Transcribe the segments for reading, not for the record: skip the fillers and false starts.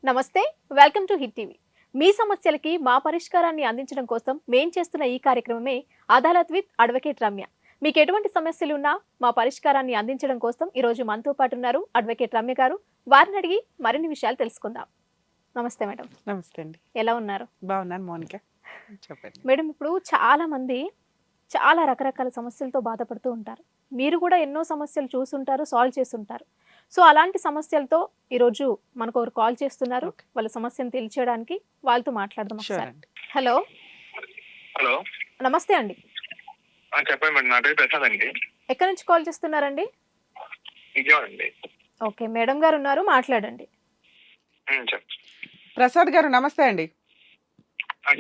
నమస్తే. Welcome to hit TV. మీ సమస్యలకి మా పరిష్కారాన్ని అందించడం కోసం మేం చేస్తున్న ఈ కార్యక్రమమే అదాలత్ విత్ అడ్వకేట్ రమ్య. మీకు ఎటువంటి సమస్యలు ఉన్నా మా పరిష్కారాన్ని అందించడం కోసం ఈ రోజు మనతో పాటు ఉన్నారు అడ్వకేట్ రమ్య గారు. వారిని అడిగి మరిన్ని విషయాలు తెలుసుకుందాం. నమస్తే మేడం. నమస్తే అండి. ఎలా ఉన్నారు? బాగున్నాను మౌనిక. చెప్పండి మేడం, ఇప్పుడు చాలా మంది చాలా రకరకాల సమస్యలతో బాధపడుతూ ఉంటారు. మీరు కూడా ఎన్నో సమస్యలు చూసుంటారు, సాల్వ్ చేసుంటారు. సో అలాంటి సమస్యలతో ఈరోజు మనకు ఒకరు కాల్ చేస్తున్నారు. ఓకే. వాళ్ళ సమస్యను తెలియచేయడానికి వాళ్ళతో మాట్లాడదాం షూర్ ఒకసారి. అండి. Hello, hello. నమస్తే అండి. చెప్పండి మేడం, నా పేరు ప్రసాద్ అండి. ఎక్కడి నుంచి కాల్ చేస్తున్నారండి? విజయవాడ అండి. ఓకే, మేడం గారు ఉన్నారు, మాట్లాడండి. చెప్పండి. ప్రసాద్ గారు నమస్తే అండి.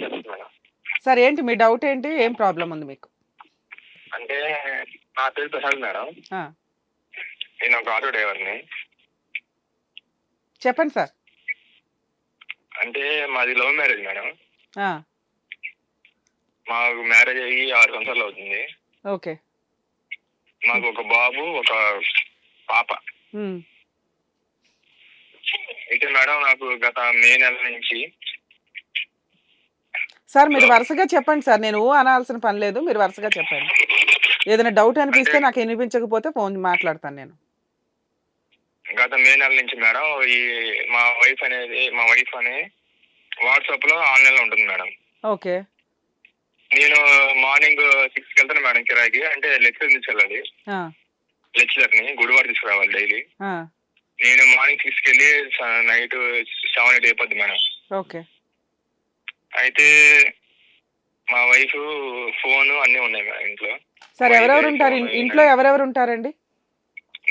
చెప్పండి మేడం. సార్ ఏంటి మీ డౌట్ ఏంటి? ఏం ప్రాబ్లం ఉంది మీకు? అంటే నా పేరు ప్రసాద్ మేడం. ఆ, నేను ఒక ఆటో డ్రైవర్ని. చెప్పండి సార్. అంటే మాది లవ్ మ్యారేజ్ మేడం. ఆ, మాకు మ్యారేజ్ అయ్యి 6 సంవత్సరాలు అవుతుంది. ఓకే. మాకు ఒక బాబు, ఒక పాప. ఉమ్, అయితే మేడం నాకు గత మే నెల నుంచి సార్ మీరు వరుసగా చెప్పండి సార్. నేను అనాల్సిన పని లేదు, మీరు వరుసగా చెప్పండి. ఏదైనా డౌట్ అనిపిస్తే నాకు వినిపించకపోతే ఫోన్ మాట్లాడతాను నేను. గత మే నెల నుంచి మేడం ఈ మా వైఫ్ అని వాట్సాప్ లో ఆన్లైన్ లో ఉంటుంది మేడం. ఓకే. నేను మార్నింగ్ 6కి వెళ్తాను మేడం కిరాయికి. అంటే లెక్చర్ తీసుకెళ్ళాలి. ఆ, లెక్చరర్ ని గుడివాడ తీసుకురావాలి డైలీ. ఆ, నేను మార్నింగ్ 6కి వెళ్ళి నైట్ 7, 8 అయిపోద్ది మేడం. ఓకే. అయితే మా వైఫ్ ఫోన్ అన్నీ ఉన్నాయి మేడం ఇంట్లో. సార్ ఎవరెవరు ఉంటారు ఇంట్లో? ఎవరెవరు ఉంటారండి?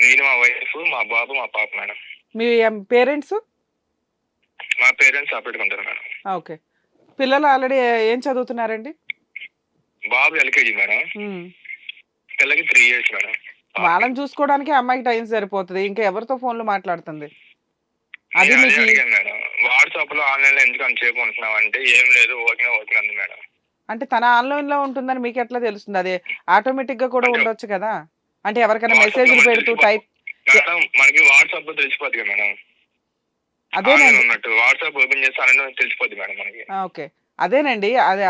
నేను, మా వైఫ్, మా బాబు, మా పాప మేడం. మీ పేరెంట్స్? మా పేరెంట్స్ సపరేట్గా ఉంటారు మేడం. ఓకే. పిల్లలు ఆల్రెడీ ఏం చదువుతున్నారండి? బాబు ఎల్కేజీ మేడం. ఉమ్, పిల్లకి 3 years మేడం. వాళ్ళని చూసుకోవడానికి అమ్మాయికి టైం సరిపోతుంది, ఇంకా ఎవరితో ఫోన్లో మాట్లాడుతుంది? అది నేను అదే మీకు అడిగాను మేడం. వాట్సాప్ లో ఆన్లైన్ లో ఎందుకు అంతసేపు ఉంటున్నావు అంటే ఏం లేదు, ఓకే అంది మేడం. అంటే తన ఆన్లైన్ లో ఉంటుందని మీకు ఎట్లా తెలుస్తుంది? అదే ఆటోమేటిక్ గా కూడా అంటే ఉండొచ్చు కదా. అంటే ఎవరికైనా వాట్సాప్ లో మెసేజ్లు మనకి పెడుతూ టైప్. మేడం మనకి వాట్సాప్ లో తెలిసిపోద్ది కదా మేడం. ఆన్లైన్ అదేనండి. ఉన్నట్టు వాట్సాప్ ఓపెన్ చేస్తానని తెలిసిపోద్ది మేడం మనకి. ఓకే. అదేనండి. అది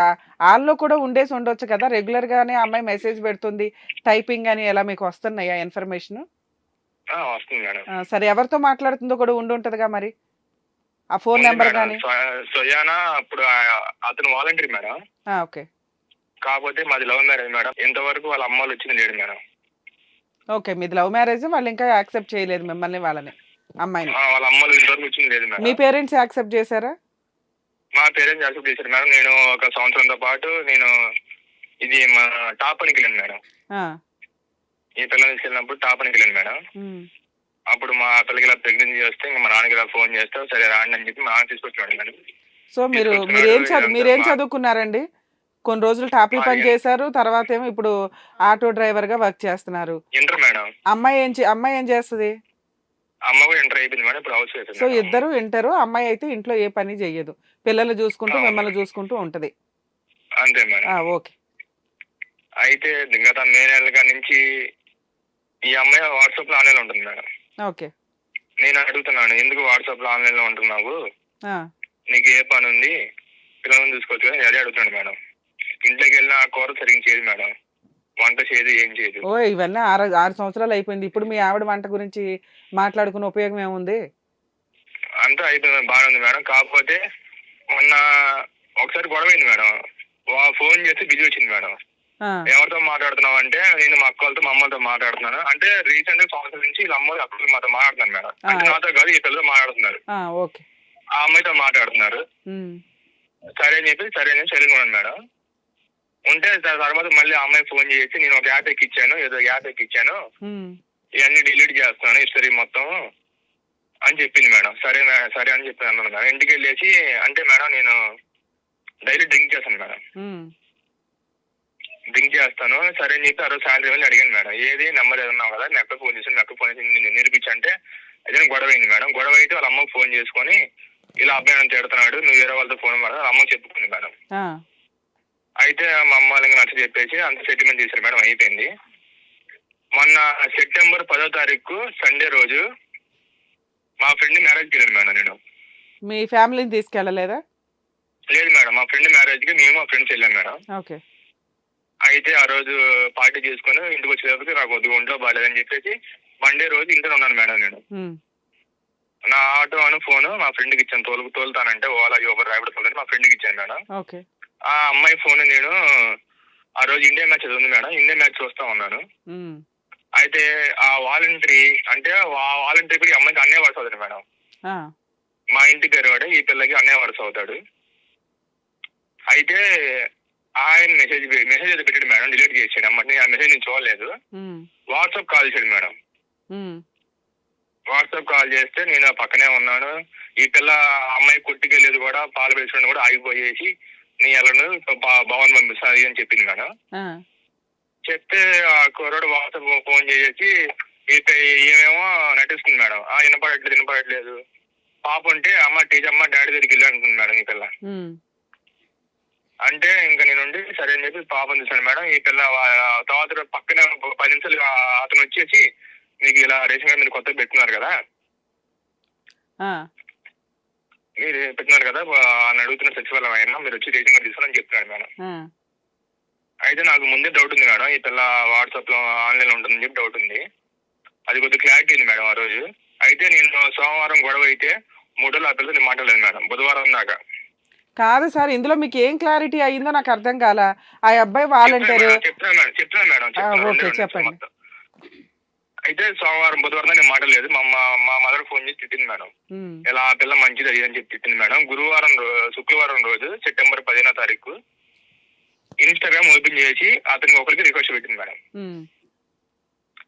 ఆల్లో కూడా ఉండేసి ఉండొచ్చు కదా. రెగ్యులర్ గానే అమ్మాయి మెసేజ్ పెడుతుంది టైపింగ్ అని, ఎలా మీకు వస్తున్నాయా ఇన్ఫర్మేషన్? వస్తుంది మేడం. సరే, ఎవరితో మాట్లాడుతుందో కూడా ఉండి ఉంటదిగా మరి ఆ ఫోన్ ఉంది నెంబర్ మేడం. కానీ. సొయానా అప్పుడు అతను వాలంటరీ మేడం. ఓకే. కాకపోతే మాది లవ్ మ్యారేజ్ మేడం. ఇంతవరకు వాళ్ళ అమ్మాళ్ళు వచ్చింది లేడు మేడం. ఓకే, మీది లవ్ మ్యారేజ్, వాళ్ళు ఇంకా యాక్సెప్ట్ చేయలేదు మిమ్మల్ని, వాళ్ళని, అమ్మాయిని. వాళ్ళ అమ్మాళ్ళు ఇంతవరకు వచ్చింది లేదు మీ మేడం. పేరెంట్స్ యాక్సెప్ట్ చేశారా? మా పేరెంట్స్ యాక్సెప్ట్ చేశారు మేడం. నేను ఒక సంవత్సరంతో పాటు నేను ఇది మా టాప్ అనికి వెళ్ళాను మేడం. ఆ, ఈ పిల్లలు తీసుకెళ్ళినప్పుడు టాప్ అనికి వెళ్ళాను మేడం. ఉమ్. అప్పుడు మా పిల్లకి ఇలా ప్రెగ్నెన్సీ చేస్తే ఇంకా మా నాన్నకి ఇలా ఫోన్ చేస్తే సరే రాండి అని చెప్పి మా నాన్న తీసుకొచ్చాడు మేడం. సో మీరేం తీసుకొచ్చినాడు. చదువుకున్నారండి? కొన్ని రోజులు టాపీ పని మాది చేశారు, తర్వాత ఏమో ఇప్పుడు ఆటో డ్రైవర్ గా వర్క్ చేస్తున్నారు. Inter madam. అమ్మాయి ఏం చేస్తుంది? అమ్మ కూడా ఇంటర్ అయిపోయింది మేడం. ఇప్పుడు హౌస్ అయిపోయింది సో మేడం. ఇద్దరు ఇంటరు. అమ్మాయి అయితే ఇంట్లో ఏ పని చెయ్యదు, పిల్లలు చూసుకుంటూ అవును. మిమ్మల్ని చూసుకుంటూ ఉంటది. అంతే మేడం. ఓకే. అయితే గత మే నెల నుంచి ఈ అమ్మాయి వాట్సాప్ లో ఆన్లైన్ లో ఉంటుంది మేడం. ఓకే. నేను అడుగుతున్నాను, ఎందుకు వాట్సాప్ లో ఆన్లైన్ లో ఉంటున్నావు, ఆ, నీకు ఏ పని ఉంది, పిల్లలను చూసుకోవచ్చు కదా, అదే అడుగుతున్నాడు మేడం. ఇంట్లోకి వెళ్ళిన ఆ కూర సరిగ్గా చేయదు మేడం. వంట చేయదు, ఏం చేయదు. ఓ ఇవన్నీ 6 సంవత్సరాలు అయిపోయింది. ఇప్పుడు మీ ఆవిడ వంట గురించి మాట్లాడుకునే ఉపయోగం ఏముంది? అంతా అయిపోయింది, బాగానే ఉంది మేడం. కాకపోతే మొన్న ఒకసారి గొడవ అయింది మేడం. ఫోన్ చేస్తే బిజీ వచ్చింది మేడం. ఆ, ఎవరితో మాట్లాడుతున్నావు అంటే నేను మా అక్క వాళ్ళతో, మా అమ్మతో మాట్లాడుతున్నాను అంటే రీసెంట్ గా సంవత్సరం నుంచి వీళ్ళ అమ్మ అక్కలు మాతో మాట్లాడుతున్నాను మేడం. అంటే నాతో కాదు, ఈ పిల్లతో మాట్లాడుతున్నారు. ఓకే. ఆ అమ్మాయితో మాట్లాడుతున్నారు. ఉమ్, సరే అని చెప్పి సరిగ్గా ఉన్నాను మేడం. ఉంటే తర్వాత మళ్ళీ ఆ అమ్మాయి ఫోన్ చేసి నేను ఒక యాప్ ఎక్కిచ్చాను, ఏదో యాప్ ఎక్కిచ్చాను, ఉమ్, ఇవన్నీ డిలీట్ చేస్తున్నాను హిస్టరీ మొత్తం అని చెప్పింది మేడం. సరే అని చెప్పి అన్నాను మేడం. ఇంటికి వెళ్ళేసి అంటే మేడం నేను డైలీ డ్రింక్ చేస్తాను మేడం. ఉమ్, డ్రింక్ చేస్తాను. సరే అని చెప్పి ఆ రోజు సాయంత్రం వెళ్ళి అడిగాను మేడం, ఏది నెంబర్ ఏదన్నావు కదా, నెక్క ఫోన్ చేసి నేను నిరూపించంటే అదే గొడవ అయింది మేడం. గొడవ అయితే వాళ్ళ అమ్మకు ఫోన్ చేసుకొని ఇలా అబ్బాయి నన్ను తిడుతున్నాడు, నువ్వు వేరే వాళ్ళతో ఫోన్ మాట్లాడు అమ్మకు చెప్పుకుంది మేడం. ఆ, అయితే మా అమ్మ వాళ్ళకి నచ్చ చెప్పేసి అంత సెటిల్మెంట్ చేశారు మేడం. అయిపోయింది. మొన్న సెప్టెంబర్ 10వ తారీఖు సండే రోజు మా ఫ్రెండ్ మ్యారేజ్కి వెళ్ళాను మేడం నేను. మీ ఫ్యామిలీని తీసుకెళ్ళలేదా? లేదు మేడం, మా ఫ్రెండ్ మ్యారేజ్ కి మేము మా ఫ్రెండ్స్ వెళ్ళాం మేడం. ఓకే. అయితే ఆ రోజు పార్టీ చేసుకుని ఇంటికి వచ్చేటప్పటికి నాకు కొద్దిగా ఒంట్లో బాగాలేదని చెప్పేసి మండే రోజు ఇంట్లో ఉన్నాను మేడం. నేను ఉమ్, నా ఆటో అను ఫోన్ మా ఫ్రెండ్ కి ఇచ్చాను. తోలుతానంటే ఓలా యూబర్ ర్యాపిడో తోలని మా ఫ్రెండ్ కి ఇచ్చాను మేడం. ఓకే. ఆ అమ్మాయి ఫోన్ నేను ఆ రోజు ఇండియా మ్యాచ్ అది ఉంది మేడం, ఇండియా మ్యాచ్ చూస్తా ఉన్నాను. ఉమ్, అయితే ఆ వాలంటరీ అంటే ఆ వాలంటరీ కూడా ఈ అమ్మాయికి అన్నయ్య వరుస అవుతాడు మేడం. ఆ, మా ఇంటి పేరు వాడే, ఈ పిల్లకి అన్నయ్య వరుస అవుతాడు. అయితే ఆయన మెసేజ్ అయితే పెట్టాడు మేడం, డిలీట్ చేసాడు అమ్మాయి. ఆ మెసేజ్ నేను చూడలేదు. ఉమ్, వాట్సాప్ కాల్ చేశాడు మేడం. ఉమ్, వాట్సాప్ కాల్ చేస్తే నేను పక్కనే ఉన్నాను. ఈ పిల్ల అమ్మాయి కొట్టుకెళ్ళేది కూడా పాలు పెంచడం కూడా ఆగిపోయేసి నీ ఎలను భవన్ పంపిస్తాను అని చెప్పింది మేడం. ఆ, చెప్తే ఆ కుర్రాడు వాట్సాప్ ఫోన్ చేసి ఏమేమో నటిస్తుంది మేడం. వినపడట్లేదు పాప ఉంటే అమ్మ టీచర్ డాడీ దగ్గరికి వెళ్ళి అంటుంది మేడం ఈ పిల్ల. ఉమ్, అంటే ఇంకా నేను సరే అని చెప్పి పాపం చూసాను మేడం. ఈ పిల్ల తర్వాత పక్కనే 10 నిమిషాలు అతను వచ్చేసి మీకు ఇలా రేషన్ కార్డు మీరు కొత్తగా పెట్టుకున్నారు కదా, ఆ, మీరు పెట్టినారు కదా అని అడుగుతున్న సచివాలయం అయినా మీరు వచ్చి రేషన్ కార్డు తీసుకోవాలని చెప్తున్నాడు మేడం. ఆ, అయితే నాకు ముందే డౌట్ ఉంది మేడం, ఈ పిల్ల వాట్సాప్ లో ఆన్లైన్ లో ఉంటుందని చెప్పి డౌట్ ఉంది. అది కొద్దిగా క్లారిటీ ఉంది మేడం ఆ రోజు. అయితే నేను సోమవారం గొడవ అయితే 3 రోజులు ఆ పిల్లతో నేను మాట్లాడలేదు మేడం, బుధవారం దాకా. కాదు సార్, ఇందులో మీకు ఏం క్లారిటీ అయ్యిందో నాకు అర్థం కాల. ఆ అబ్బాయి వాలంటీర్. చెప్తున్నా మేడం. ఓకే, చెప్పండి. అయితే సోమవారం బుధవారం నేను మాట్లాడలేదు. మా మదర్ ఫోన్ చేసి తిట్టింది మేడం, ఉమ్, ఇలా ఆ పిల్ల మంచిది అది అని చెప్పి తిట్టింది మేడం. శుక్రవారం రోజు సెప్టెంబర్ 15వ తారీఖు ఇన్స్టాగ్రామ్ ఓపెన్ చేసి అతనికి ఒకరికి రిక్వెస్ట్ పెట్టింది మేడం. ఉమ్,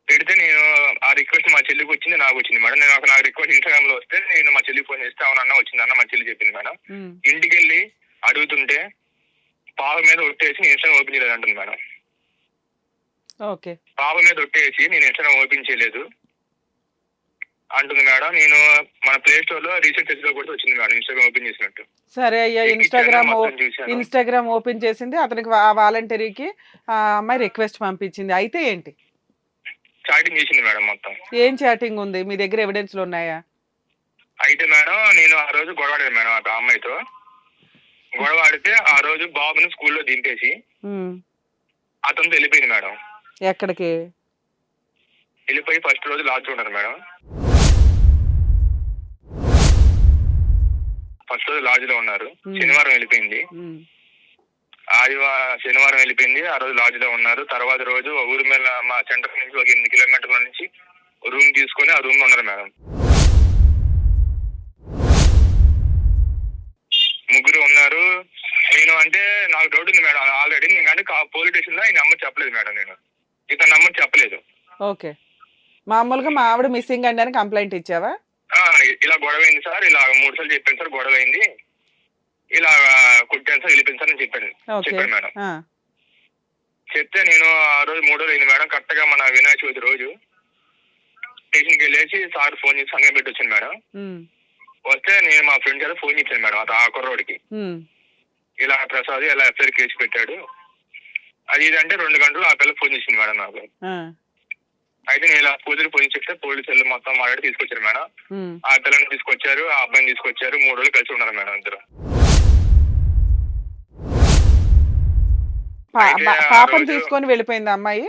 పెడితే నేను ఆ రిక్వెస్ట్ మా చెల్లికి వచ్చింది, నాకు వచ్చింది మేడం. నాకు రిక్వెస్ట్ ఇన్స్టాగ్రామ్ లో వస్తే నేను మా చెల్లికి ఫోన్ చేస్తే అవునన్నా వచ్చిందన్న మా చెల్లి చెప్పింది మేడం. ఉమ్, ఇంటికి వెళ్ళి అడుగుతుంటే పాప మీద ఒట్టేసి నేను ఇన్స్టాగ్రామ్ ఓపెన్ చేయలేదు అంటుంది మేడం. ఓకే. పాప మీద ఒట్టేసి నేను ఇన్స్టాగ్రామ్ ఓపెన్ చేయలేదు అంటుంది మేడం. నేను మన ప్లే స్టోర్ లో రీసెర్చ్ చేసి కూడా వచ్చింది మేడం ఇన్స్టాగ్రామ్ ఓపెన్ చేసినట్టు. సరే అయ్యా, చూశాను. ఇన్స్టాగ్రామ్ ఓపెన్ చేసింది, అతనికి ఆ వాలంటీర్కి ఆ అమ్మాయి రిక్వెస్ట్ పంపించింది. అయితే ఏంటి చాటింగ్ చేసింది మేడం మొత్తం. ఏం చాటింగ్ ఉంది మీ దగ్గర? ఎవిడెన్స్లు ఉన్నాయా? అయితే మేడం నేను ఆ రోజు గొడవ ఆడాను మేడం ఆ అమ్మాయితో. గొడవ ఆడితే ఆ రోజు బాబుని స్కూల్లో దింపేసి ఉమ్, అతనితో వెళ్ళిపోయింది మేడం. ఎక్కడికి వెళ్ళిపోయి ఫస్ట్ రోజు లాడ్జ్ ఉన్నారు మేడం. ఫస్ట్ రోజు లాడ్జ్ లో ఉన్నారు. శనివారం వెళ్ళిపోయింది. ఉమ్, శనివారం వెళ్ళిపోయింది. ఆ రోజు లాడ్జ్ లో ఉన్నారు. తర్వాత రోజు ఊరి మీద మా సెంటర్ నుంచి ఒక 8 కిలోమీటర్ల నుంచి రూమ్ తీసుకొని ఆ రూమ్ లో ఉన్నారు మేడం. ముగ్గురు ఉన్నారు. నేను అంటే నాకు డౌట్ ఉంది మేడం ఆల్రెడీ. నేను అంటే పోలీస్ స్టేషన్ లో ఈ నెంబర్ చెప్పలేదు మేడం, నేను ఇతని నెంబర్ చెప్పలేదు. ఓకే. మామూలుగా మా ఆవిడ మిస్సింగ్ అండి అని కంప్లైంట్ ఇచ్చావా? ఇలా గొడవైంది సార్, ఇలా 3 సార్లు చెప్పాను సార్ గొడవైంది, ఇలా కుట్టాను సార్ వెళ్ళిపోయింది సార్ అని చెప్పాను మేడం. చెప్తే నేను ఆ రోజు 3 రోజులు అయింది మేడం. కరెక్ట్ గా మన వినాయక చవితి రోజు స్టేషన్కి వెళ్ళేసి సార్ ఫోన్ చేసి సంగం పెట్టి వచ్చాను మేడం. వస్తే నేను మా ఫ్రెండ్ చేత ఫోన్ ఇచ్చాను మేడం ఆ కుర్రోడికి, ఇలా ప్రసాద్ ఇలా ఎఫ్ఐఆర్ కేసు పెట్టాడు అది ఇది అంటే 2 గంటలు ఆ పిల్లకి ఫోన్ చేసింది మేడం నాకు. అయితే నేను ఇలా పూజలు ఫోన్ చెప్తే పోలీసులు మొత్తం మాట్లాడి తీసుకొచ్చారు మేడం. ఆ పిల్లని తీసుకొచ్చారు, ఆ అబ్బాయిని తీసుకొచ్చారు. 3 రోజులు కలిసి ఉన్నారు మేడం ఇద్దరు. పాపను తీసుకొని వెళ్ళిపోయింది అమ్మాయి.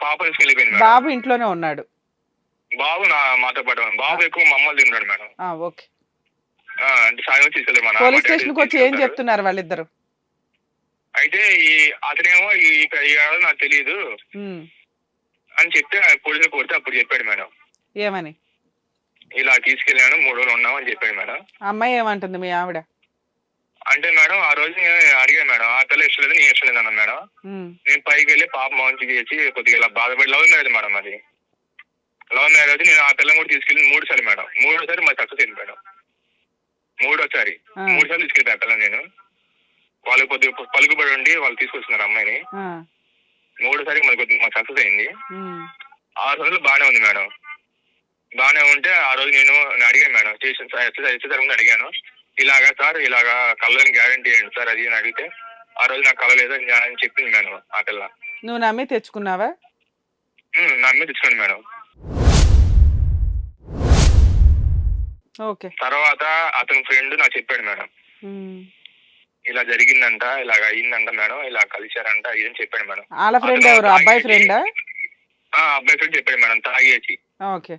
పాప తీసుకుని వెళ్ళిపోయింది. బాబు ఇంట్లోనే ఉన్నాడు. బాబు మాతో పాటు, బాబు ఎక్కువ మా అమ్మలు తిన్నాడు మేడం. ఓకే. అంటే సాయం తీసుకెళ్ళి పోలీస్ స్టేషన్ కి వచ్చి ఏం చెప్తున్నారు వాళ్ళిద్దరు? అయితే అతనేమో ఈ నాకు తెలియదు అని చెప్తే పోలీసులు కొడితే అప్పుడు చెప్పాడు మేడం. ఏమని? ఇలా తీసుకెళ్ళాను 3 రోజులు ఉన్నాం అని చెప్పాడు మేడం. అమ్మాయి ఏమంటుంది మీ ఆవిడ? అంటే మేడం ఆ రోజు అడిగాను మేడం, ఆ పిల్ల ఇష్టం లేదు నేను ఇష్టం లేదు అన్నాను మేడం. నేను పైకి వెళ్ళి పాప మంచి చేసి కొద్దిగా ఇలా బాధపడి లవ్ మ్యారేజ్ మేడం అది. లవ్ మ్యారేజ్ నేను ఆ పిల్లని కూడా తీసుకెళ్ళి 3 సార్లు మేడం. 3వ సారి మాకు సక్సెస్ అయింది మేడం. 3వ సారి 3 సార్లు తీసుకెళ్ళి ఆ పిల్లని నేను. వాళ్ళు కొద్దిగా పలుకుబడి ఉండి వాళ్ళు తీసుకొస్తున్నారు అమ్మాయిని. 3వ సారి మాకు సక్సెస్ అయింది. 6 రోజులు బాగానే ఉంది మేడం. బాగానే ఉంటే ఆ రోజు నేను అడిగాను మేడం, స్టేషన్ ఎస్ఐ అడిగాను, ఇలాగా సార్ ఇలాగా కళ్ళని గ్యారంటీ ఏంటి సార్ అది అని అడిగితే ఆ రోజు నాకు కలలేదు అని చెప్పింది మేడం ఆ పిల్ల. నువ్వు నమ్మి తెచ్చుకున్నావా? నమ్మి తెచ్చుకోండి మేడం. ఓకే. తర్వాత అతని ఫ్రెండ్ నాకు చెప్పాడు మేడం. ఇలా జరిగిందంట, ఇలాగ అయిందంట మేడం, ఇలా కలిశారంట ఇదని చెప్పాడు మేడం. వాళ్ళ ఫ్రెండ్ అతను ఎవరు? అబ్బాయి తాగేసి ఫ్రెండా? అబ్బాయి ఫ్రెండ్ చెప్పాడు మేడం తాగేసి. ఓకే.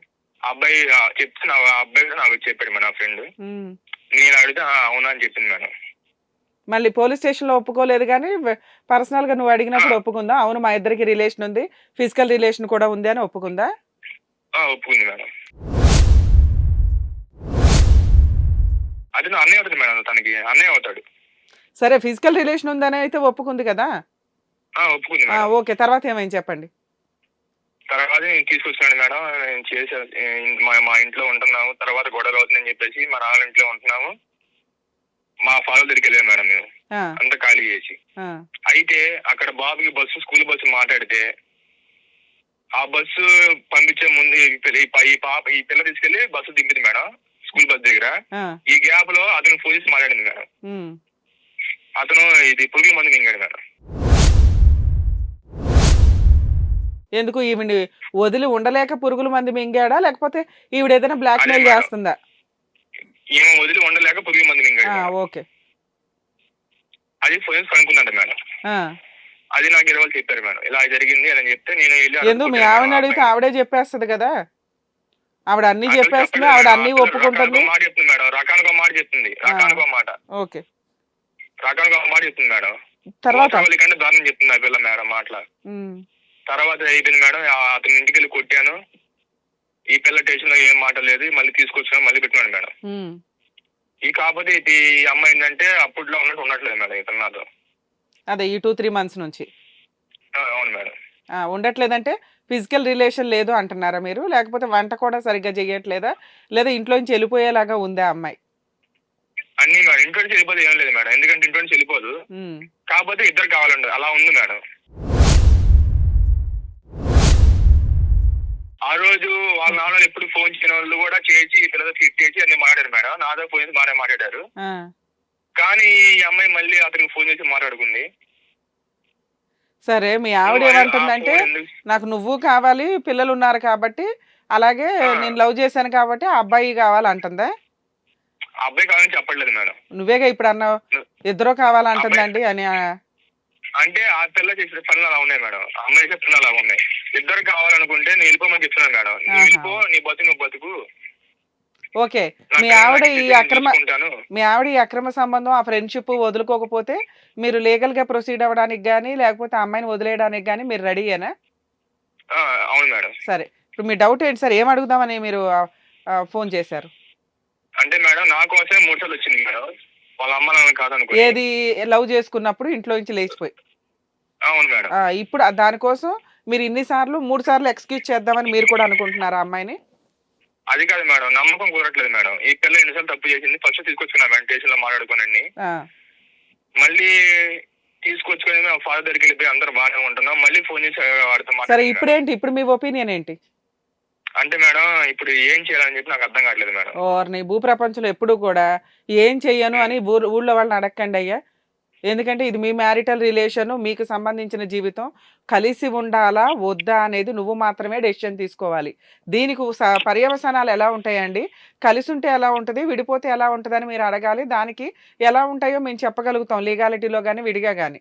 అబ్బాయి చెప్తే ఆ అబ్బాయి కూడా నాకు చెప్పాడు మేడం నా ఫ్రెండ్. నేను అడిగితే అవునా అని చెప్పింది మేడం. మళ్ళీ పోలీస్ స్టేషన్ లో ఒప్పుకోలేదు కానీ పర్సనల్ గా నువ్వు అడిగినప్పుడు ఒప్పుకుందా? అవును మా ఇద్దరికి రిలేషన్ ఉంది, ఫిజికల్ రిలేషన్ కూడా ఉంది అని ఒప్పుకుందా? ఒప్పుకుంది మేడం. అది నా అన్నయ్య అవుతాడు మేడం, తనకి అన్నయ్య అవుతాడు. సరే ఫిజికల్ రిలేషన్ ఉందని అయితే ఒప్పుకుంది కదా? ఒప్పుకుంది మేడం. ఓకే, తర్వాత ఏమైంది చెప్పండి. తర్వాత నేను తీసుకొచ్చాను మేడం. నేను చేసా, మా ఇంట్లో ఉంటున్నాము, తర్వాత గొడవలు అవుతుందని చెప్పేసి మా నాన్న ఇంట్లో ఉంటున్నాము. మా ఫాదర్ దగ్గరికి వెళ్ళాము మేడం మేము, అంతా ఖాళీ చేసి. అయితే అక్కడ బాబుకి బస్సు, స్కూల్ బస్సు మాట్లాడితే ఆ బస్సు పంపించే ముందు ఈ పిల్ల తీసుకెళ్లి బస్సు దింపింది మేడం స్కూల్ బస్ దగ్గర. ఈ గ్యాప్ లో అతను ఫోన్ చేసి మాట్లాడింది మేడం. అతను ఇది పురుగుల మందు మింగాడు మేడం. ఎందుకు ఈవిని వదిలి ఉండలేక పురుగుల మంది మింగాడా, లేకపోతే ఈవిడ ఏదైనా బ్లాక్ మెయిల్ చేస్తుందా? ఈమె వదిలి ఉండలేక పురుగుల మంది మింగాడు. ఓకే. అది ఫోన్ కనుక్కుందంట మేడం. అది నాకు ఇరవై చెప్పారు మేడం, ఇలా జరిగింది అని చెప్తే నేను ఎందుకు మీ ఆవిడని అడిగితే ఆవిడే చెప్పేస్తుంది కదా? ఆవిడ అన్ని చెప్పేస్తుంది, ఆవిడ అన్ని ఒప్పుకుంటుంది. మాట చెప్తుంది మేడం, రకానికి మాట చెప్తుంది, రకానికి మాట. ఓకే. రకానికి మాట చెప్తుంది మేడం. తర్వాత కంటే దారుణం చెప్తుంది ఆ పిల్ల మేడం మాటల. తర్వాత అయిపోయింది మేడం. అతని ఇంటికి వెళ్ళి కొట్టాను. ఈ పిల్ల స్టేషన్ లో ఏం మాట లేదు, మళ్ళీ తీసుకొచ్చాను, మళ్ళీ పెట్టినాడు మేడం. ఈ కాకపోతే ఈ అమ్మాయి ఏంటంటే అప్పట్లో ఉన్నట్టు ఉండట్లేదు మేడం ఇతను నాతో. అదే ఈ 2-3 months నుంచి. అవును మేడం. ఉండట్లేదంటే ఫిజికల్ రిలేషన్ లేదు అంటున్నారా మీరు, లేకపోతే వంట కూడా సరిగ్గా చేయట్లేదా, లేదా ఇంట్లో నుంచి వెళ్ళిపోయేలాగా ఉందా అమ్మాయి? అన్ని మేడం, ఇంట్లో నుంచి వెళ్ళిపోతే ఏం లేదు మేడం, ఎందుకంటే ఇంట్లో నుంచి వెళ్ళిపోదు. కాకపోతే ఇద్దరు కావాలండి, అలా ఉంది మేడం. ఆ రోజు వాళ్ళ నాన్న ఎప్పుడు ఫోన్ చేయని వాళ్ళు కూడా చేసి పిల్లలతో ఫిట్ చేసి అన్ని మాట్లాడారు మేడం. నాతో ఫోన్ చేసి బాగానే మాట్లాడారు. కానీ ఈ అమ్మాయి మళ్ళీ అతనికి ఫోన్ చేసి మాట్లాడుకుంది. సరే మీ ఆవిడ ఏమంటుందంటే నాకు నువ్వు కావాలి, పిల్లలు ఉన్నారు కాబట్టి, అలాగే నేను లవ్ చేశాను కాబట్టి ఆ అబ్బాయి కావాలంటుందా? అబ్బాయి కావాలని చెప్పట్లేదు మేడం. నువ్వేగా ఇప్పుడు అన్నావు ఇద్దరు కావాలంటుందండి అని. అంటే ఆ పిల్ల చేసే పనులు అలా ఉన్నాయి మేడం, అమ్మాయి చేసే పనులు అలా ఉన్నాయి. ఇద్దరు కావాలనుకుంటే నేను వెళ్ళిపోమని చెప్తున్నాను మేడం. నువ్వు వెళ్ళిపో, నీ బతుకు నువ్వు బతుకు. ఓకే. మీ ఆవిడ ఈ అక్రమ సంబంధం, ఆ ఫ్రెండ్షిప్ వదులుకోకపోతే మీరు లీగల్ గా ప్రొసీడ్ అవ్వడానికి గానీ, లేకపోతే అమ్మాయిని వదిలేయడానికి గానీ మీరు రెడీయేనా? అవును మేడం. సరే, ఇప్పుడు మీ డౌట్ ఏంటి సార్? ఏం అడుగుదామని మీరు ఫోన్ చేశారు? అంటే మేడం నా కోసమే 3 సార్లు వచ్చింది మేడం, వాళ్ళ అమ్మ నాన్న కాదనుకో. ఏది లవ్ చేసుకున్నప్పుడు ఇంట్లో నుంచి లేచిపోయి? అవును మేడం. ఇప్పుడు దానికోసం మీరు ఇన్నిసార్లు 3 సార్లు ఎక్స్క్యూజ్ చేద్దామని మీరు కూడా అనుకుంటున్నారా అమ్మాయిని? అది కాదు మేడం, నమ్మకం కుదరట్లేదు మేడం. ఈ పిల్ల ఎన్నిసార్లు తప్పు చేసింది. ఫస్ట్ తీసుకొచ్చుకున్నా మేడం స్టేషన్ లో మాట్లాడుకోనండి, మళ్ళీ తీసుకొచ్చుకొని మేము ఫాదర్ దగ్గరికి వెళ్ళిపోయి అందరు బాగానే ఉంటున్నాం. మళ్ళీ ఫోన్ చేసి వాడుతాం. సరే ఇప్పుడేంటి, ఇప్పుడు మీ ఒపీనియన్ ఏంటి? అంటే మేడం ఇప్పుడు ఏం చేయాలని చెప్పి నాకు అర్థం కావట్లేదు మేడం. నీ భూప్రపంచంలో ఎప్పుడు కూడా ఏం చెయ్యను అని ఊళ్ళో వాళ్ళని అడగండి అయ్యా. ఎందుకంటే ఇది మీ మ్యారిటల్ రిలేషన్, మీకు సంబంధించిన జీవితం. కలిసి ఉండాలా వద్దా అనేది నువ్వు మాత్రమే డెసిషన్ తీసుకోవాలి. దీనికి పర్యవసానాలు ఎలా ఉంటాయండి, కలిసి ఉంటే ఎలా ఉంటుంది, విడిపోతే ఎలా ఉంటుందని మీరు అడగాలి. దానికి ఎలా ఉంటాయో మేము చెప్పగలుగుతాం, లీగాలిటీలో కానీ విడిగా కానీ.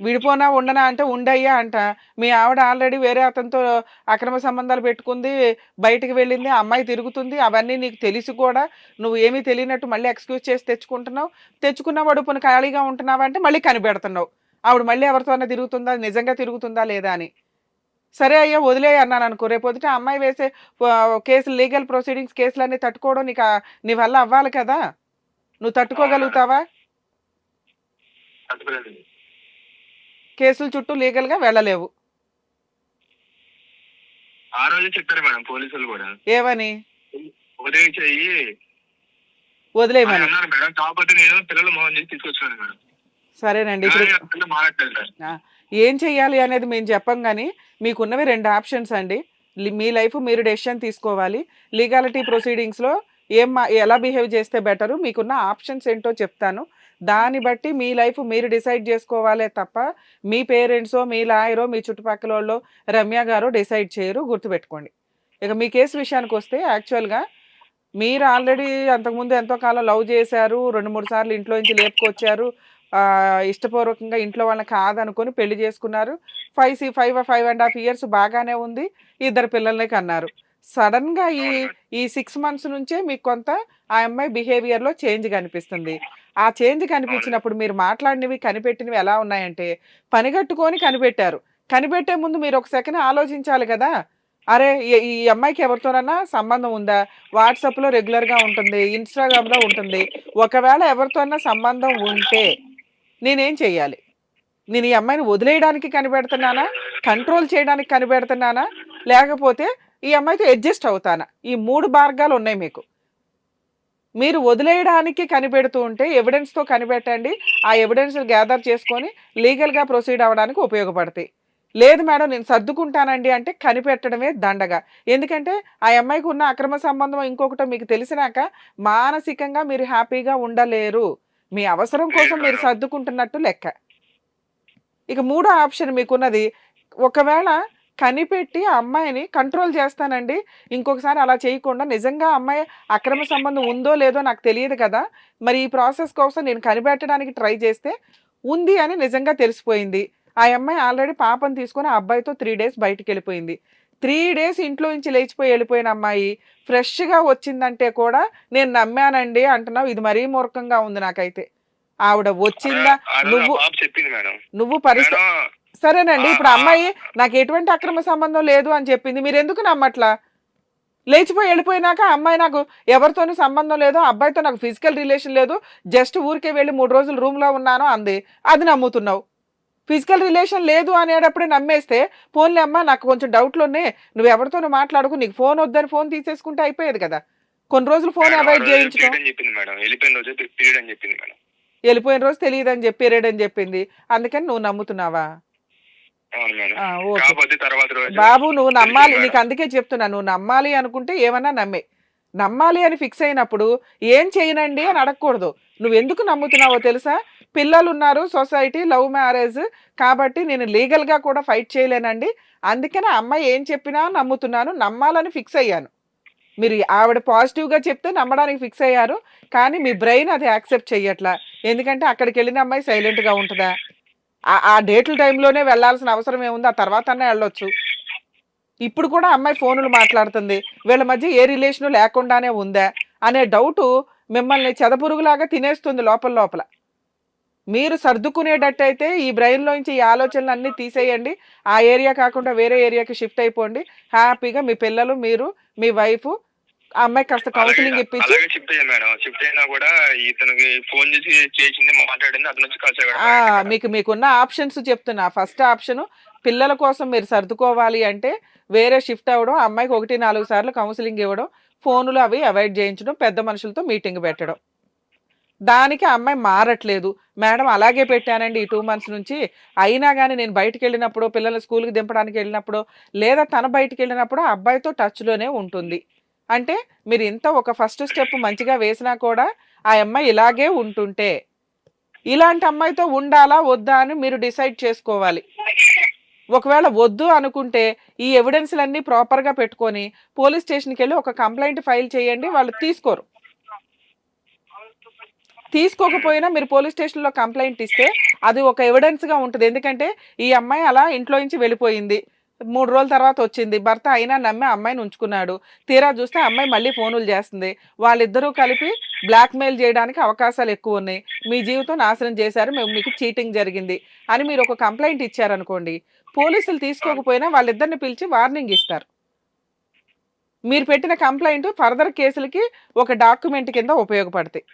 విడిపోనా ఉండనా అంటే ఉండయ్యా అంట. మీ ఆవిడ ఆల్రెడీ వేరే అతనితో అక్రమ సంబంధాలు పెట్టుకుంది, బయటికి వెళ్ళింది, అమ్మాయి తిరుగుతుంది, అవన్నీ నీకు తెలిసి కూడా నువ్వు ఏమీ తెలియనట్టు మళ్ళీ ఎక్స్క్యూజ్ చేసి తెచ్చుకుంటున్నావు. తెచ్చుకున్న వడుపుని ఖాళీగా ఉంటున్నావా అంటే మళ్ళీ కనిపెడుతున్నావు. ఆవిడ మళ్ళీ ఎవరితోనే తిరుగుతుందా, నిజంగా తిరుగుతుందా లేదా అని. సరే అయ్యా వదిలే అన్నాను అనుకో, రేపొద్దుట అమ్మాయి వేసే కేసులు, లీగల్ ప్రొసీడింగ్స్, కేసులన్నీ తట్టుకోవడం నీ వల్ల అవ్వాలి కదా. నువ్వు తట్టుకోగలుగుతావా? కేసుల చుట్టూ లీగల్ గా వెళ్ళలేవు. ఆ రోజు చెప్పారు మేడం పోలీసులు కూడా. ఏమని? వదిలేయమని అన్నారు మేడం. కాకపోతే నేను పిల్లలు మోహన్ చేసి తీసుకొచ్చాను మేడం. సరేనండి, ఏం చెయ్యాలి అనేది మేము చెప్పం కానీ మీకున్నవి 2 ఆప్షన్స్ అండి. మీ లైఫ్ మీరు డెసిషన్ తీసుకోవాలి. లీగాలిటీ ప్రొసీడింగ్స్లో ఎలా బిహేవ్ చేస్తే బెటరు, మీకున్న ఆప్షన్స్ ఏంటో చెప్తాను. దాన్ని బట్టి మీ లైఫ్ మీరు డిసైడ్ చేసుకోవాలే తప్ప మీ పేరెంట్సో, మీ లాయరో, మీ చుట్టుపక్కల వాళ్ళు, రమ్య గారో డిసైడ్ చేయరు, గుర్తుపెట్టుకోండి. ఇక మీ కేసు విషయానికి వస్తే యాక్చువల్గా మీరు ఆల్రెడీ అంతకుముందు ఎంతో కాలం లవ్ చేశారు, 2, 3 సార్లు ఇంట్లో నుంచి లేపుకొచ్చారు. ఇష్టపూర్వకంగా ఇంట్లో వాళ్ళని కాదనుకొని పెళ్లి చేసుకున్నారు. 5.5 ఇయర్స్ బాగానే ఉంది. 2 పిల్లల్ని కన్నారు. సడన్‌గా ఈ అవును మేడం. ఈ 6 మంత్స్ నుంచే మీకు కొంత ఆ అమ్మాయి బిహేవియర్‌లో చేంజ్ కనిపిస్తుంది. ఆ చేంజ్ అవును మేడం. కనిపించినప్పుడు మీరు మాట్లాడినవి, కనిపెట్టినవి ఎలా ఉన్నాయంటే పనిగట్టుకొని కనిపెట్టారు. కనిపెట్టే ముందు మీరు ఒక సెకను ఆలోచించాలి కదా! అరే! ఈ అమ్మాయికి ఎవరితోనన్నా సంబంధం ఉందా? వాట్సాప్‌లో రెగ్యులర్‌గా ఉంటుంది. ఇన్‌స్టాగ్రామ్‌లో ఉంటుంది. ఒకవేళ ఎవరితోన్నా సంబంధం ఉంటే నేనేం చెయ్యాలి? నేను ఈ అమ్మాయిని వదిలేయడానికి కనిపెడుతున్నానా? కంట్రోల్ చేయడానికి కనిపెడుతున్నానా? లేకపోతే ఈ అమ్మాయితో అడ్జస్ట్ అవుతానా? ఈ 3 మార్గాలున్నాయి మీకు. మీరు వదిలేయడానికి కనిపెడుతూ ఉంటే ఎవిడెన్స్‌తో కనిపెట్టండి. ఆ ఎవిడెన్స్‌ని గ్యాదర్ చేసుకొని లీగల్‌గా ప్రొసీడ్ అవ్వడానికి ఉపయోగపడతాయి. లేదు మేడం నేను సర్దుకుంటానండి అంటే కనిపెట్టడమే దండగ. ఎందుకంటే ఆ అమ్మాయికి ఉన్న అక్రమ సంబంధం ఇంకొకటో మీకు తెలిసినాక మానసికంగా మీరు హ్యాపీగా ఉండలేరు. మీ అవసరం లేదు కోసం మీరు మేడం. సర్దుకుంటున్నట్టు లెక్క. ఇక మూడో ఆప్షన్ మీకున్నది, ఒకవేళ కనిపెట్టి ఆ అమ్మాయిని కంట్రోల్ చేస్తానండి. ఇంకొకసారి అలా చేయకుండా నిజంగా ఆ అమ్మాయి అక్రమ సంబంధం ఉందో లేదో నాకు తెలియదు కదా! మరి ఈ ప్రాసెస్ కోసం నేను కనిపెట్టడానికి ట్రై చేస్తే ఉంది అని నిజంగా తెలిసిపోయింది. ఆ అమ్మాయి ఆల్రెడీ పాపని తీసుకొని ఆ అబ్బాయితో 3 డేస్ బయటికెళ్ళిపోయింది. 3 డేస్ ఇంట్లో నుంచి లేచిపోయి వెళ్ళిపోయిన అమ్మాయి ఫ్రెష్‌గా వచ్చిందంటే కూడా నేను నమ్మానండి అంటున్నావు. ఇది మరీ మూర్ఖంగా ఉంది నాకైతే. ఆవిడ వచ్చిందా ఆ రోజు ఆ నువ్వు పాప చెప్పింది మేడం. నువ్వు మేడం సరేనండి. ఆహ్, ఇప్పుడు ఆ ఆహ్, అమ్మాయి నాకు ఎటువంటి అక్రమ సంబంధం లేదు అని చెప్పింది. మీరెందుకు నమ్మట్లా? లేచిపోయి ఎళ్ళిపోయినాక ఆ అమ్మాయి నాకు ఎవరితోని సంబంధం లేదు. ఆ అబ్బాయితో నాకు ఫిజికల్ రిలేషన్ లేదు. జస్ట్ ఊరికే వెళ్లి 3 రోజులు రూమ్‌లో ఉన్నాను అంది. అది నమ్ముతున్నావు. ఫిజికల్ రిలేషన్ లేదు అనేటప్పుడే నమ్మేస్తే, పోన్లే అమ్మా నాకు కొంచెం డౌట్‌లున్నాయి. నువ్వెవరితోనో మాట్లాడకు. నీకు ఫోన్ వద్దని ఫోన్ తీసేసుకుంటే అయిపోయేది కదా! కొన్ని రోజులు ఫోన్ మేడం ఆ అవాయిడ్ రోజు చేయించటం. పీరియడ్ అని చెప్పింది మేడం. వెళ్ళిపోయిన రోజే పీరియడ్ అని చెప్పింది మేడం. ఎళ్ళిపోయిన రోజు తెలీదని చెప్పి పీరియడ్ అని చెప్పింది. అందుకని నువ్వు నమ్ముతున్నావా? అవును మేడం. ఆ! ఓకే. కాకపోతే తర్వాత రోజు బాబు నువ్వు తెలిసింది నమ్మాలి. మేడం. నీకు అందుకే చెప్తున్నా. నువ్వు నమ్మాలి అనుకుంటే ఏమన్నా నమ్మేయి. నమ్మాలి అని ఫిక్స్ అయినప్పుడు ఏం చేయనండి అని అడగకూడదు. నువ్వెందుకు నమ్ముతున్నావో తెలుసా? పిల్లలున్నారు, సొసైటీ, లవ్ మ్యారేజ్ కాబట్టి నేను లీగల్‌గా కూడా ఫైట్ చేయలేనండి. అందుకని ఆ అమ్మాయి ఏం చెప్పినా నమ్ముతున్నాను. నమ్మాలని ఫిక్స్ అయ్యాను. మీరు ఆవిడ పాజిటివ్‌గా చెప్తే నమ్మడానికి ఫిక్స్ అయ్యారు. కానీ మీ బ్రెయిన్ అది యాక్సెప్ట్ చెయ్యట్లా. ఎందుకంటే అక్కడికెళ్ళిన అమ్మాయి సైలెంట్‌గా ఉంటదా? ఆ డేట్‌ల టైమ్‌లోనే వెళ్ళాల్సిన అవసరం ఏముంది? ఆ తర్వాతన్నా ఎళ్ళొచ్చు. ఇప్పుడు కూడా అమ్మాయి ఫోనులు మాట్లాడుతుంది. వీళ్ళ మధ్య ఏ రిలేషను లేకుండానే ఉందా? అనే డౌటు మిమ్మల్ని చెదపురుగులాగా తినేస్తుంది లోపల లోపల. మీరు సర్దుకునేటట్టయితే ఈ బ్రెయిన్‌లోంచి ఈ ఆలోచనలన్నీ తీసేయండి. ఆ ఏరియా కాకుండా వేరే ఏరియాకి షిఫ్ట్ అయిపోండి. హ్యాపీగా మీ పిల్లలు, మీరు, మీ వైఫు ఆ అమ్మాయికి కాస్త అలాగే కౌన్సెలింగ్ ఇప్పించి అలాగే షిఫ్ట్ అయ్యాను మేడం. షిఫ్ట్ అయినా కూడా ఇతనికి ఫోన్ చేసి చేసింది, మాట్లాడింది అతనొచ్చి కలిసాడు ఆ! మేడం. మీకున్న ఆప్షన్స్ చెప్తున్నా. ఫస్ట్ ఆప్షను పిల్లల కోసం మీరు సర్దుకోవాలి అంటే వేరే షిఫ్ట్ అవ్వడం, ఆ అమ్మాయికి 1, 4 సార్లు కౌన్సెలింగ్ ఇవ్వడం, ఫోనులు అవి అవాయిడ్ చేయించడం, పెద్ద మనుషులతో మీటింగ్ పెట్టడం. దానికి ఆ అమ్మాయి మారట్లేదు. మేడం అలాగే పెట్టానండి ఈ 2 మంత్స్ నుంచి. అయినా గాని నేను బయటికెళ్ళినప్పుడో, పిల్లల్ని స్కూలుకి దింపడానికి ఎళ్ళినప్పుడో, లేదా తను బయటికెళ్ళినప్పుడో ఆ అబ్బాయితో టచ్‌లోనే ఉంటుంది. అంటే మీరు ఇంత ఒక ఫస్ట్ స్టెప్ మంచిగా వేసినా కూడా ఆ అమ్మాయి ఇలాగే ఉంటుంటే ఇలాంటి అమ్మాయితో ఉండాలా? వద్దా? అని మీరు డిసైడ్ చేసుకోవాలి. ఒకవేళ వద్దు అనుకుంటే ఈ ఎవిడెన్స్‌లన్నీ ప్రాపర్‌గా పెట్టుకొని పోలీస్ స్టేషన్‌కెళ్ళి ఒక కంప్లెయింట్ ఫైల్ చేయండి. వాళ్ళు తీసుకోరు. తీసుకోకపోయినా మీరు పోలీస్ స్టేషన్‌లో కంప్లెయింట్ ఇస్తే అది ఒక ఎవిడెన్స్‌గా ఉంటది. ఎందుకంటే ఈ అమ్మాయి అలా ఇంట్లో నుంచి వెళ్ళిపోయింది. 3 రోజుల తర్వాత వచ్చింది. భర్త అయినా నమ్మి ఆ అమ్మాయిని ఉంచుకున్నాడు. తీరా చూస్తే ఆ అమ్మాయి మళ్ళీ ఫోనులు చేస్తుంది. వాళ్ళిద్దరూ కలిపి బ్లాక్‌మెయిల్ చేయడానికి అవకాశాలు ఎక్కువున్నాయి. మీ జీవితం నాశనం చేశారు. మీకు చీటింగ్ జరిగింది అని మీరు ఒక కంప్లెయింట్ ఇచ్చారనుకోండి. పోలీసులు తీసుకోకపోయినా వాళ్ళిద్దరిని పిలిచి వార్నింగ్ ఇస్తారు. మీరు పెట్టిన కంప్లెయింట్ ఫర్దర్ కేసులకి ఒక డాక్యుమెంట్ కింద ఉపయోగపడతాయి.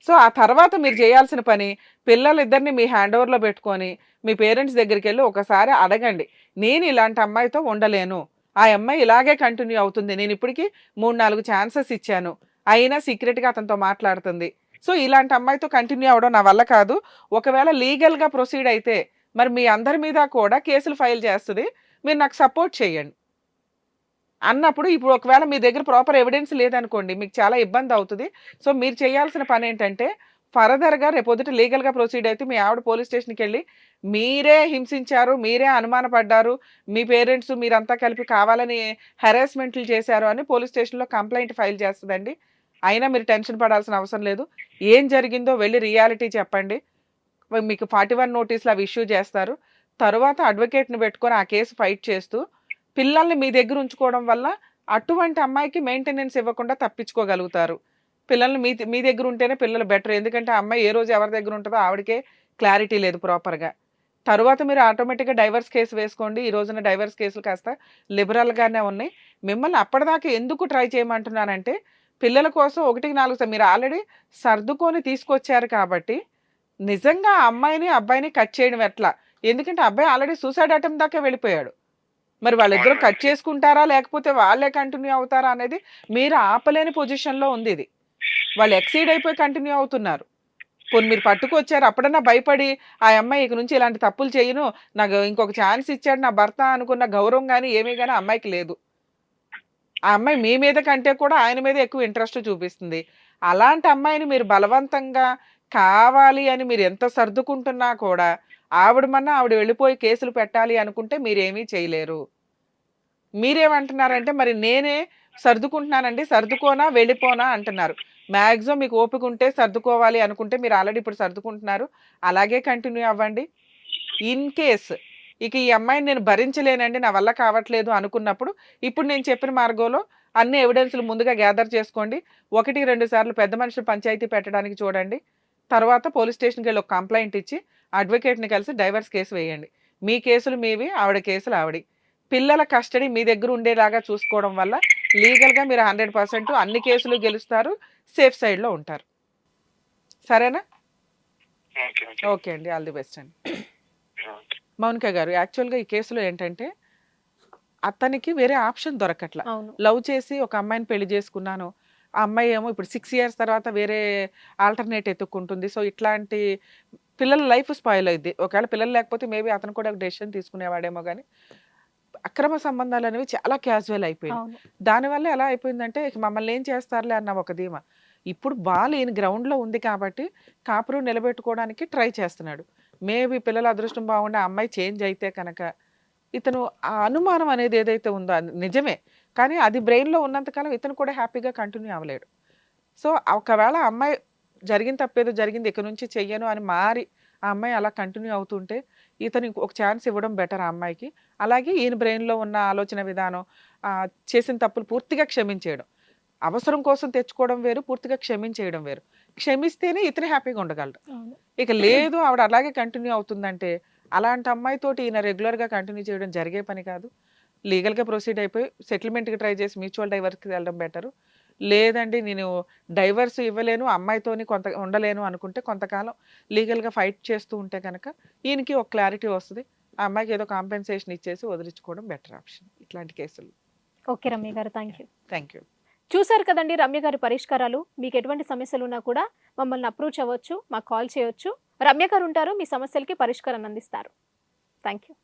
సో, ఆ తర్వాత మీరు చేయాల్సిన పని పిల్లలిద్దరిని మీ హ్యాండ్ ఓవర్‌లో పెట్టుకొని, మీ పేరెంట్స్ దగ్గరికెళ్ళి ఒకసారి అడగండి. నేను ఇలాంటి అమ్మాయితో ఉండలేను. ఆ అమ్మాయి ఇలాగే కంటిన్యూ అవుతుంది. నేను ఇప్పటికి 3, 4 ఛాన్సెస్ ఇచ్చాను. అయినా సీక్రెట్‌గా అతనితో మాట్లాడుతుంది. సో, ఇలాంటి అమ్మాయితో కంటిన్యూ అవ్వడం నా వల్ల కాదు. ఒకవేళ లీగల్‌గా ప్రొసీడ్ అయితే మరి మీ అందరి మీద కూడా కేసులు ఫైల్ చేస్తది. మీరు నాకు సపోర్ట్ చేయండి. అన్నప్పుడు ఇప్పుడు ఒకవేళ మీ దగ్గర ప్రాపర్ ఎవిడెన్స్ లేదనుకోండి. మీకు చాలా ఇబ్బందవుతది. సో, మీరు చేయాల్సిన పనేంటంటే ఫర్దర్గా రేపొద్దుట లీగల్గా ప్రొసీడ్ అయితే మీ ఆవిడ పోలీస్ స్టేషన్కి వెళ్ళి మీరే హింసించారు, మీరే అనుమానపడ్డారు, మీ పేరెంట్స్ మీరంతా కలిపి కావాలని హెరాస్మెంట్లు చేశారు అని పోలీస్ స్టేషన్లో కంప్లైంట్ ఫైల్ చేస్తుందండి. అయినా మీరు టెన్షన్ పడాల్సిన అవసరం లేదు. ఏం జరిగిందో వెళ్ళి రియాలిటీ చెప్పండి. మీకు 41 నోటీసులు అవి ఇష్యూ చేస్తారు. తర్వాత అడ్వకేట్ని పెట్టుకొని ఆ కేసు ఫైట్ చేస్తూ పిల్లల్ని మీ దగ్గర ఉంచుకోవడం వల్ల అటువంటి అమ్మాయికి మెయింటెనెన్స్ ఇవ్వకుండా తప్పించుకోగలుగుతారు. పిల్లల్ని మీ దగ్గర ఉంటేనే పిల్లలు బెటర్. ఎందుకంటే ఆ అమ్మాయి ఏ రోజు ఎవరి దగ్గర ఉంటుందో ఆవిడకే క్లారిటీ లేదు ప్రాపర్గా. తర్వాత మీరు ఆటోమేటిక్గా డైవర్స్ కేసు వేసుకోండి. ఈ రోజున డైవర్స్ కేసులు కాస్త లిబరల్గానే ఉన్నాయి. మిమ్మల్ని అప్పటిదాకా ఎందుకు ట్రై చేయమంటున్నానంటే పిల్లల కోసం 1-4 మీరు ఆల్రెడీ సర్దుకొని తీసుకొచ్చారు కాబట్టి నిజంగా ఆ అమ్మాయిని అబ్బాయిని కట్ చేయడం ఎట్లా? ఎందుకంటే అబ్బాయి ఆల్రెడీ సూసైడ్ అటెంప్ట్ దాకా వెళ్ళిపోయాడు. మరి వాళ్ళిద్దరూ కట్ చేసుకుంటారా లేకపోతే వాళ్ళే కంటిన్యూ అవుతారా అనేది మీరు ఆపలేని పొజిషన్లో ఉంది ఇది. వాళ్ళు ఎక్సీడ్ అయిపోయి కంటిన్యూ అవుతున్నారు. పోనీ మీరు పట్టుకొచ్చారు, అప్పుడన్నా భయపడి ఆ అమ్మాయి ఇక నుంచి ఇలాంటి తప్పులు చేయను, నాకు ఇంకొక ఛాన్స్ ఇచ్చాడు నా భర్త అనుకున్న గౌరవం కానీ ఏమీ కానీ అమ్మాయికి లేదు. ఆ అమ్మాయి మీ మీద కంటే కూడా ఆయన మీద ఎక్కువ ఇంట్రెస్ట్ చూపిస్తుంది. అలాంటి అమ్మాయిని మీరు బలవంతంగా కావాలి అని మీరు ఎంత సర్దుకుంటున్నా కూడా ఆవిడ వెళ్ళిపోయి కేసులు పెట్టాలి అనుకుంటే మీరేమీ చేయలేరు. మీరేమంటున్నారంటే మరి నేనే సర్దుకుంటున్నానండి, సర్దుకోనా వెళ్ళిపోనా అంటున్నారు. మ్యాక్సిమం మీకు ఓపిక ఉంటే సర్దుకోవాలి అనుకుంటే మీరు ఆల్రెడీ ఇప్పుడు సర్దుకుంటున్నారు, అలాగే కంటిన్యూ అవ్వండి. ఇన్ కేస్ ఇక ఈ అమ్మాయిని నేను భరించలేనండి, నా వల్ల కావట్లేదు అనుకున్నప్పుడు ఇప్పుడు నేను చెప్పిన మార్గంలో అన్ని ఎవిడెన్స్లు ముందుగా గ్యాదర్ చేసుకోండి. 1-2 సార్లు పెద్ద మనుషులు పంచాయతీ పెట్టడానికి చూడండి. తర్వాత పోలీస్ స్టేషన్కి వెళ్ళి ఒక కంప్లైంట్ ఇచ్చి అడ్వకేట్ని కలిసి డైవర్స్ కేసు వేయండి. మీ కేసులు మీవి, ఆవిడ కేసులు ఆవిడి. పిల్లల కస్టడీ మీ దగ్గర ఉండేలాగా చూసుకోవడం వల్ల లీగల్గా మీరు 100% అన్ని కేసులు గెలుస్తారు, సేఫ్ సైడ్లో ఉంటారు. సరేనా? ఓకే అండి, ఆల్ ది బెస్ట్ అండి. మౌనిక గారు, యాక్చువల్గా ఈ కేసులో ఏంటంటే అతనికి వేరే ఆప్షన్ దొరకట్లా. లవ్ చేసి ఒక అమ్మాయిని పెళ్లి చేసుకున్నాను, ఆ అమ్మాయి ఏమో ఇప్పుడు 6 years తర్వాత వేరే ఆల్టర్నేట్ ఎత్తుక్కుంటుంది. సో ఇట్లాంటి పిల్లల లైఫ్ స్పాయిల్ అయింది. ఒకవేళ పిల్లలు లేకపోతే మేబీ అతను కూడా ఒక డెసిషన్ తీసుకునేవాడేమో. కానీ అక్రమ సంబంధాలు అనేవి చాలా క్యాజువల్ అయిపోయింది. దానివల్ల ఎలా అయిపోయిందంటే ఇక మమ్మల్ని ఏం చేస్తారులే అన్న ఒక ధీమా. ఇప్పుడు బాల్ ఈయన గ్రౌండ్లో ఉంది కాబట్టి కాపురం నిలబెట్టుకోవడానికి ట్రై చేస్తున్నాడు. మేబీ పిల్లల అదృష్టం బాగుండే అమ్మాయి చేంజ్ అయితే కనుక ఇతను ఆ అనుమానం అనేది ఏదైతే ఉందో అది నిజమే, కానీ అది బ్రెయిన్లో ఉన్నంతకాలం ఇతను కూడా హ్యాపీగా కంటిన్యూ అవ్వలేడు. సో ఒకవేళ అమ్మాయి జరిగిన తప్పేదో జరిగింది, ఇక నుంచి చెయ్యను అని మారి ఆ అమ్మాయి అలా కంటిన్యూ అవుతుంటే ఇతను ఒక ఛాన్స్ ఇవ్వడం బెటర్ ఆ అమ్మాయికి. అలాగే ఈయన బ్రెయిన్లో ఉన్న ఆలోచన విధానం, చేసిన తప్పులు పూర్తిగా క్షమించేయడం. అవసరం కోసం తెచ్చుకోవడం వేరు, పూర్తిగా క్షమించేయడం వేరు. క్షమిస్తేనే ఇతను హ్యాపీగా ఉండగలడు. ఇక లేదు ఆవిడ అలాగే కంటిన్యూ అవుతుందంటే అలాంటి అమ్మాయితోటి ఈయన రెగ్యులర్గా కంటిన్యూ చేయడం జరిగే పని కాదు. లీగల్గా ప్రొసీడ్ అయిపోయి సెటిల్మెంట్కి ట్రై చేసి మ్యూచువల్ డైవర్స్కి వెళ్ళడం బెటరు. లేదండి నేను డైవర్స్ ఇవ్వలేను, అమ్మాయితోని ఉండలేను అనుకుంటే కొంతకాలం లీగల్గా ఫైట్ చేస్తూ ఉంటే కనుక ఈయనకి ఒక క్లారిటీ వస్తుంది. ఆ అమ్మాయికి ఏదో కాంపెన్సేషన్ ఇచ్చేసి వదిలించుకోవడం బెటర్ ఆప్షన్ ఇట్లాంటి కేసులు. ఓకే రమ్య గారు, థ్యాంక్ యూ. యూ. చూసారు కదండి రమ్య గారి పరిష్కారాలు. మీకు ఎటువంటి సమస్యలు ఉన్నా కూడా మమ్మల్ని అప్రోచ్ అవ్వచ్చు, మాకు కాల్ చేయొచ్చు. రమ్య గారు ఉంటారు, మీ సమస్యలకి పరిష్కారాన్ని అందిస్తారు. Thank you.